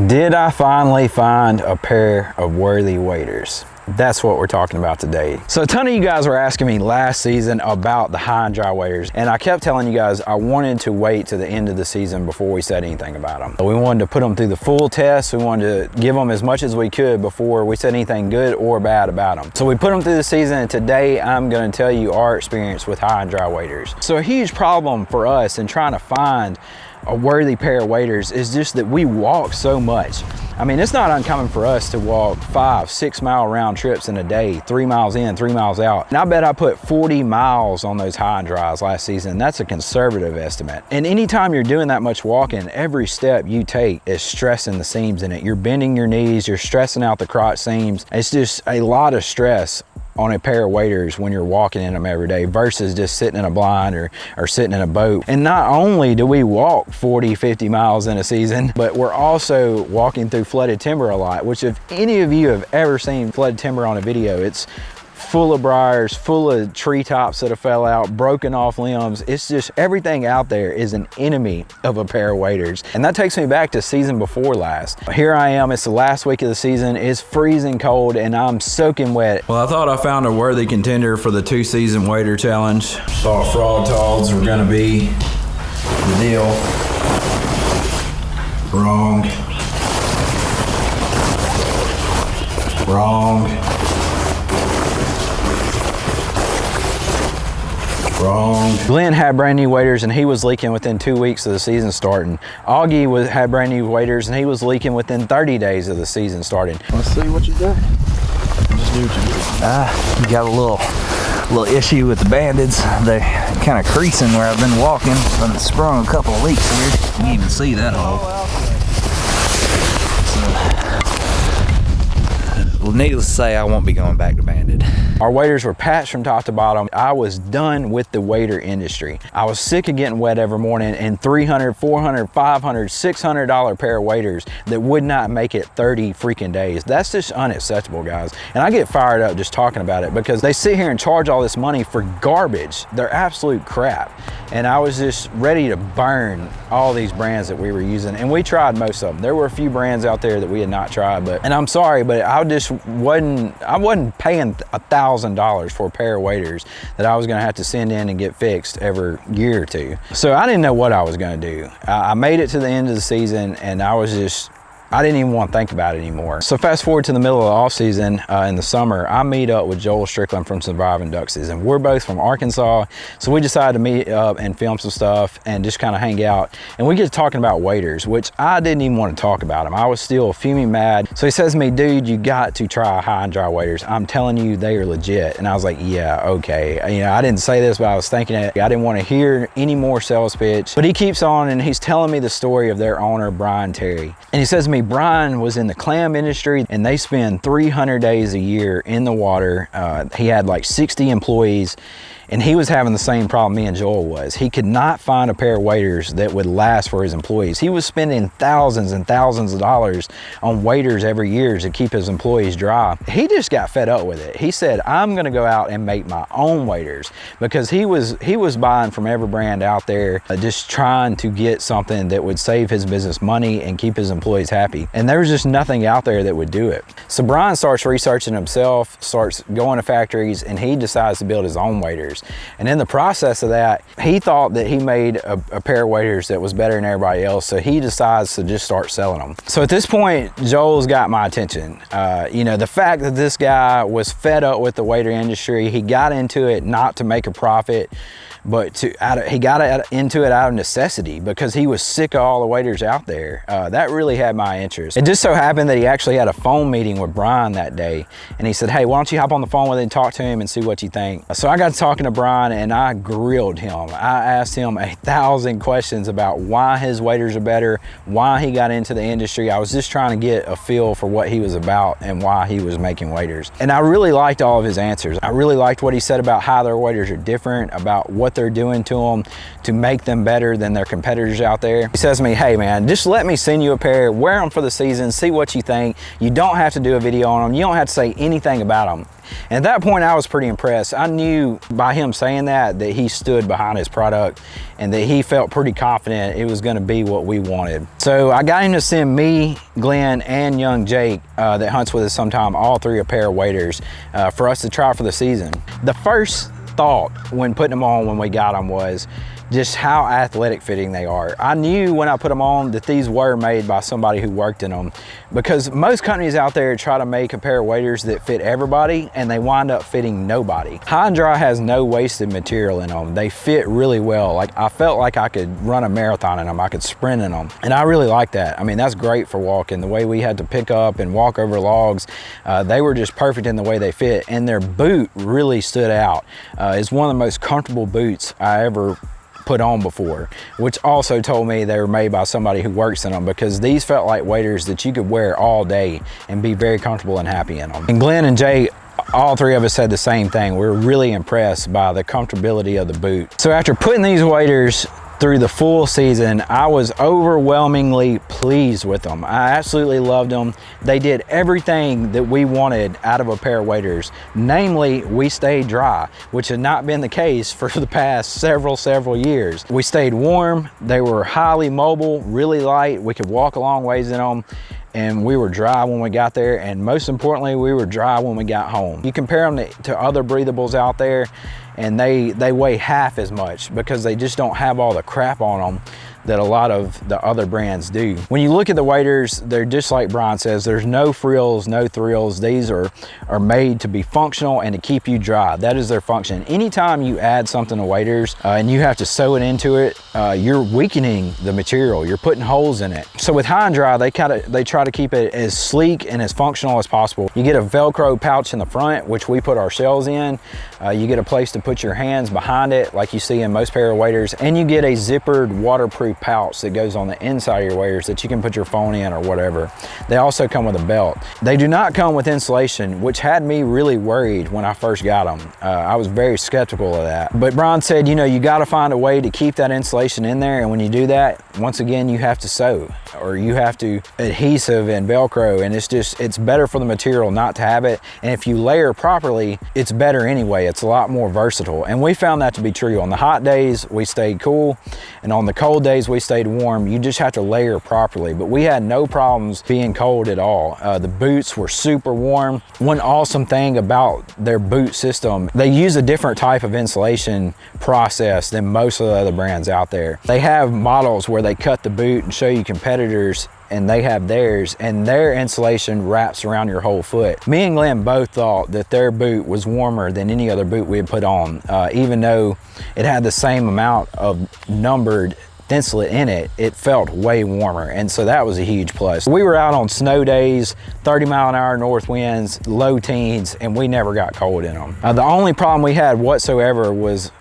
Did I finally find a pair of worthy waders? That's what we're talking about today. So a ton of you guys were asking me last season about the high and dry waders, and I kept telling you guys I wanted to wait to the end of the season before we said anything about them. We wanted to put them through the full test. We wanted to give them as much as we could before we said anything good or bad about them. So we put them through the season, and today I'm going to tell you our experience with high and dry waders. So a huge problem for us in trying to find a worthy pair of waders is just that we walk so much. I mean, it's not uncommon for us to walk 5-6 mile round trips in a day, 3 miles in, 3 miles out. And I bet I put 40 miles on those high and dries last season. That's a conservative estimate. And anytime you're doing that much walking, every step you take is stressing the seams in it. You're bending your knees, you're stressing out the crotch seams. It's just a lot of stress on a pair of waders when you're walking in them every day versus just sitting in a blind or sitting in a boat. And not only do we walk 40-50 miles in a season, but we're also walking through flooded timber a lot, which if any of you have ever seen flooded timber on a video, it's full of briars, full of treetops that have fell out, broken off limbs. It's just everything out there is an enemy of a pair of waders. And that takes me back to season before last. Here I am, it's the last week of the season, it's freezing cold and I'm soaking wet. Well, I thought I found a worthy contender for the 2-season wader challenge. Thought frog togs were gonna be the deal. Wrong. Wrong. Wrong. Glenn had brand new waders and he was leaking within 2 weeks of the season starting. Augie had brand new waders and he was leaking within 30 days of the season starting. Let's see what you got. Just do what you do. You got a little issue with the bandits. They're kind of creasing where I've been walking, but it's sprung a couple of leaks here. You can even see that hole. Well, needless to say, I won't be going back to banded. Our waders were patched from top to bottom. I was done with the wader industry. I was sick of getting wet every morning and $300, $400, $500, $600 pair of waders that would not make it 30 freaking days. That's just unacceptable, guys. And I get fired up just talking about it because they sit here and charge all this money for garbage. They're absolute crap. And I was just ready to burn all these brands that we were using. And we tried most of them. There were a few brands out there that we had not tried, and I'm sorry, but I wasn't paying $1,000 for a pair of waders that I was gonna have to send in and get fixed every year or two. So I didn't know what I was gonna do. I made it to the end of the season and I didn't even want to think about it anymore. So fast forward to the middle of the off season in the summer, I meet up with Joel Strickland from Surviving Duck Season. We're both from Arkansas, so we decided to meet up and film some stuff and just kind of hang out. And we get to talking about waders, which I didn't even want to talk about them. I was still fuming mad. So he says to me, dude, you got to try high and dry waders. I'm telling you, they are legit. And I was like, yeah, okay. You know, I didn't say this, but I was thinking it. I didn't want to hear any more sales pitch. But he keeps on and he's telling me the story of their owner, Brian Terry. And he says to me, Brian was in the clam industry and they spend 300 days a year in the water. He had like 60 employees and he was having the same problem me and Joel was. He could not find a pair of waders that would last for his employees. He was spending thousands and thousands of dollars on waders every year to keep his employees dry. He just got fed up with it. He said, I'm gonna go out and make my own waders because he was buying from every brand out there, just trying to get something that would save his business money and keep his employees happy. And there was just nothing out there that would do it. So Brian starts researching himself, starts going to factories, and he decides to build his own waders. And in the process of that, he thought that he made a pair of waders that was better than everybody else, so he decides to just start selling them. So at this point, Joel's got my attention. You know, the fact that this guy was fed up with the wader industry, he got into it not to make a profit, but he got into it out of necessity because he was sick of all the waders out there. That really had my interest. It just so happened that he actually had a phone meeting with Brian that day, and he said, hey, why don't you hop on the phone with him and talk to him and see what you think. So I got to talking to Brian and I grilled him. I asked him 1,000 questions about why his waders are better, why he got into the industry. I was just trying to get a feel for what he was about and why he was making waders. And I really liked all of his answers. I really liked what he said about how their waders are different, about what they're doing to them to make them better than their competitors out there. He says to me, hey man, just let me send you a pair, wear them for the season, see what you think. You don't have to do a video on them. You don't have to say anything about them. And at that point, I was pretty impressed. I knew by him saying that he stood behind his product and that he felt pretty confident it was gonna be what we wanted. So I got him to send me, Glenn, and young Jake that hunts with us sometime, all three a pair of waders for us to try for the season. The first thought when putting them on when we got them was just how athletic fitting they are. I knew when I put them on that these were made by somebody who worked in them, because most companies out there try to make a pair of waders that fit everybody and they wind up fitting nobody. High and Dry has no wasted material in them. They fit really well. Like, I felt like I could run a marathon in them, I could sprint in them, and I really like that. I mean, that's great for walking. The way we had to pick up and walk over logs, they were just perfect in the way they fit, and their boot really stood out. It's one of the most comfortable boots I ever put on before, which also told me they were made by somebody who works in them, because these felt like waders that you could wear all day and be very comfortable and happy in them. And Glenn and Jay, all three of us said the same thing. We were really impressed by the comfortability of the boot. So after putting these waders through the full season, I was overwhelmingly pleased with them. I absolutely loved them. They did everything that we wanted out of a pair of waders. Namely, we stayed dry, which had not been the case for the past several years. We stayed warm, they were highly mobile, really light, we could walk a long ways in them, and we were dry when we got there, and most importantly, we were dry when we got home. You compare them to other breathables out there, and they weigh half as much because they just don't have all the crap on them that a lot of the other brands do. When you look at the waders, they're just like Brian says, there's no frills, no thrills. These are made to be functional and to keep you dry. That is their function. Anytime you add something to waders and you have to sew it into it, you're weakening the material, you're putting holes in it. So with High and Dry, they try to keep it as sleek and as functional as possible. You get a Velcro pouch in the front, which we put our shells in. You get a place to put your hands behind it, like you see in most pair of waders, and you get a zippered waterproof pouch that goes on the inside of your waders that you can put your phone in or whatever. They also come with a belt. They do not come with insulation, which had me really worried when I first got them. I was very skeptical of that. But Brian said, you know, you got to find a way to keep that insulation in there, and when you do that, once again, you have to sew, or you have to adhesive and Velcro, and it's better for the material not to have it. And if you layer properly, it's better anyway. It's a lot more versatile, and we found that to be true. On the hot days, we stayed cool, and on the cold days, we stayed warm. You just have to layer properly, but we had no problems being cold at all. The boots were super warm. One awesome thing about their boot system, they use a different type of insulation process than most of the other brands out there. They have models where they cut the boot and show you competitors, and they have theirs, and their insulation wraps around your whole foot. Me and Glenn both thought that their boot was warmer than any other boot we had put on. Even though it had the same amount of numbered insulate in it, it felt way warmer, and so that was a huge plus. We were out on snow days, 30-mile-an-hour north winds, low teens, and we never got cold in them. The only problem we had whatsoever was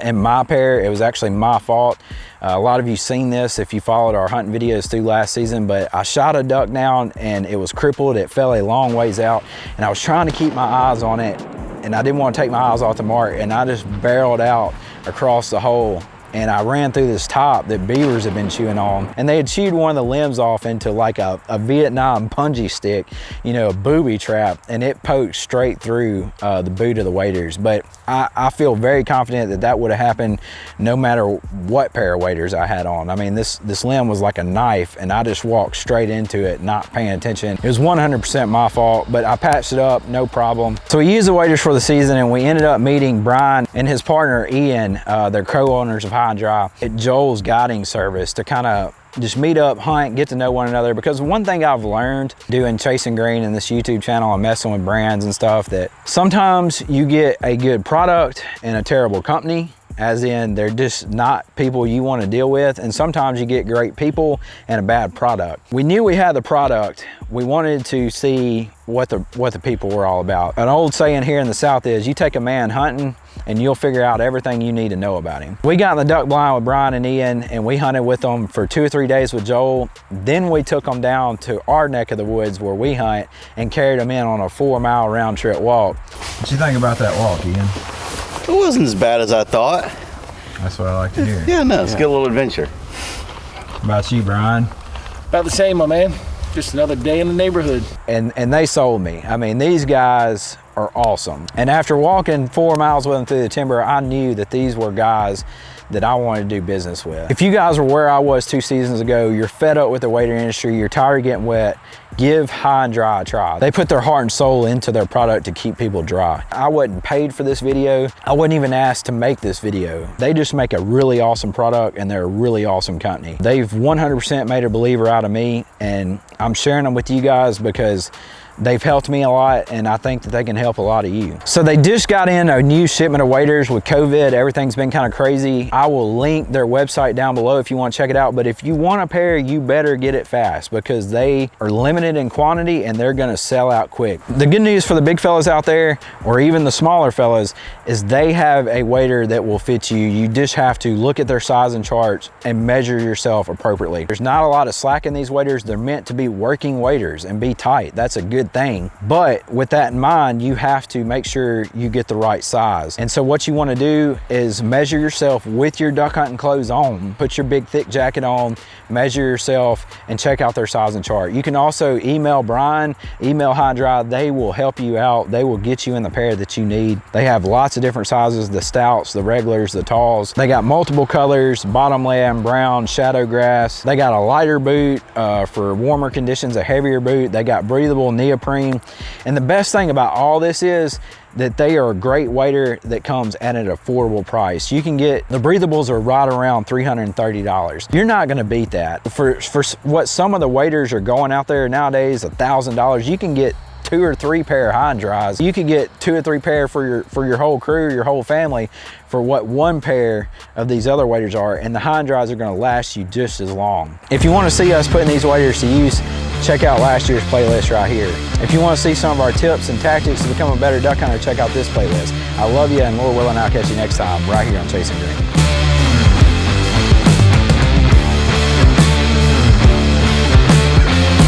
in my pair. It was actually my fault. A lot of you seen this if you followed our hunting videos through last season, but I shot a duck down and it was crippled. It fell a long ways out, and I was trying to keep my eyes on it, and I didn't want to take my eyes off the mark, and I just barreled out across the hole, and I ran through this top that beavers had been chewing on, and they had chewed one of the limbs off into like a Vietnam bungee stick, you know, a booby trap, and it poked straight through the boot of the waders. But I feel very confident that that would have happened no matter what pair of waders I had on. I mean, this limb was like a knife, and I just walked straight into it, not paying attention. It was 100% my fault, but I patched it up, no problem. So we used the waders for the season, and we ended up meeting Brian and his partner Ian, they're co-owners of High and Dry, at Joel's guiding service to kind of just meet up, hunt, get to know one another. Because one thing I've learned doing Chasing Green and this YouTube channel and messing with brands and stuff, that sometimes you get a good product and a terrible company, as in they're just not people you want to deal with, and sometimes you get great people and a bad product. We knew we had the product. We wanted to see what the people were all about. An old saying here in the South is, you take a man hunting and you'll figure out everything you need to know about him. We got in the duck blind with Brian and Ian, and we hunted with them for 2 or 3 days with Joel. Then we took them down to our neck of the woods where we hunt and carried them in on a 4-mile round trip walk. What you think about that walk, Ian? It wasn't as bad as I thought. That's what I like to hear. Yeah, no, it's a good little adventure. What about you, Brian? About the same, my man. Just another day in the neighborhood. And they sold me. I mean, these guys are awesome. And after walking 4 miles with them through the timber, I knew that these were guys that I wanted to do business with. If you guys were where I was 2 seasons ago, you're fed up with the wader industry, you're tired of getting wet, give High and Dry a try. They put their heart and soul into their product to keep people dry. I wasn't paid for this video. I wasn't even asked to make this video. They just make a really awesome product, and they're a really awesome company. They've 100% made a believer out of me, and I'm sharing them with you guys because they've helped me a lot, and I think that they can help a lot of you. So they just got in a new shipment of waders with COVID. Everything's been kind of crazy. I will link their website down below if you want to check it out. But if you want a pair, you better get it fast because they are limited in quantity and they're gonna sell out quick. The good news for the big fellas out there, or even the smaller fellas, is they have a wader that will fit you. You just have to look at their size and charts and measure yourself appropriately. There's not a lot of slack in these waders. They're meant to be working waders and be tight. That's a good thing. But with that in mind, you have to make sure you get the right size. And so what you want to do is measure yourself with your duck hunting clothes on, put your big thick jacket on, measure yourself, and check out their size and chart. You can also email Brian, email High and Dry. They will help you out. They will get you in the pair that you need. They have lots of different sizes, the stouts, the regulars, the talls. They got multiple colors, bottom lamb, brown, shadow grass. They got a lighter boot for warmer conditions, a heavier boot. They got breathable neoprene. And the best thing about all this is that they are a great wader that comes at an affordable price. You can get, the breathables are right around $330. You're not gonna beat that. For what some of the waders are going out there nowadays, $1,000, you can get 2 or 3 pair of High and Dries. You could get 2 or 3 pair for your whole crew, your whole family, for what 1 pair of these other waders are, and the High and Dries are gonna last you just as long. If you wanna see us putting these waders to use, check out last year's playlist right here. If you wanna see some of our tips and tactics to become a better duck hunter, check out this playlist. I love you, and Lord willing, I'll catch you next time right here on Chasing Green.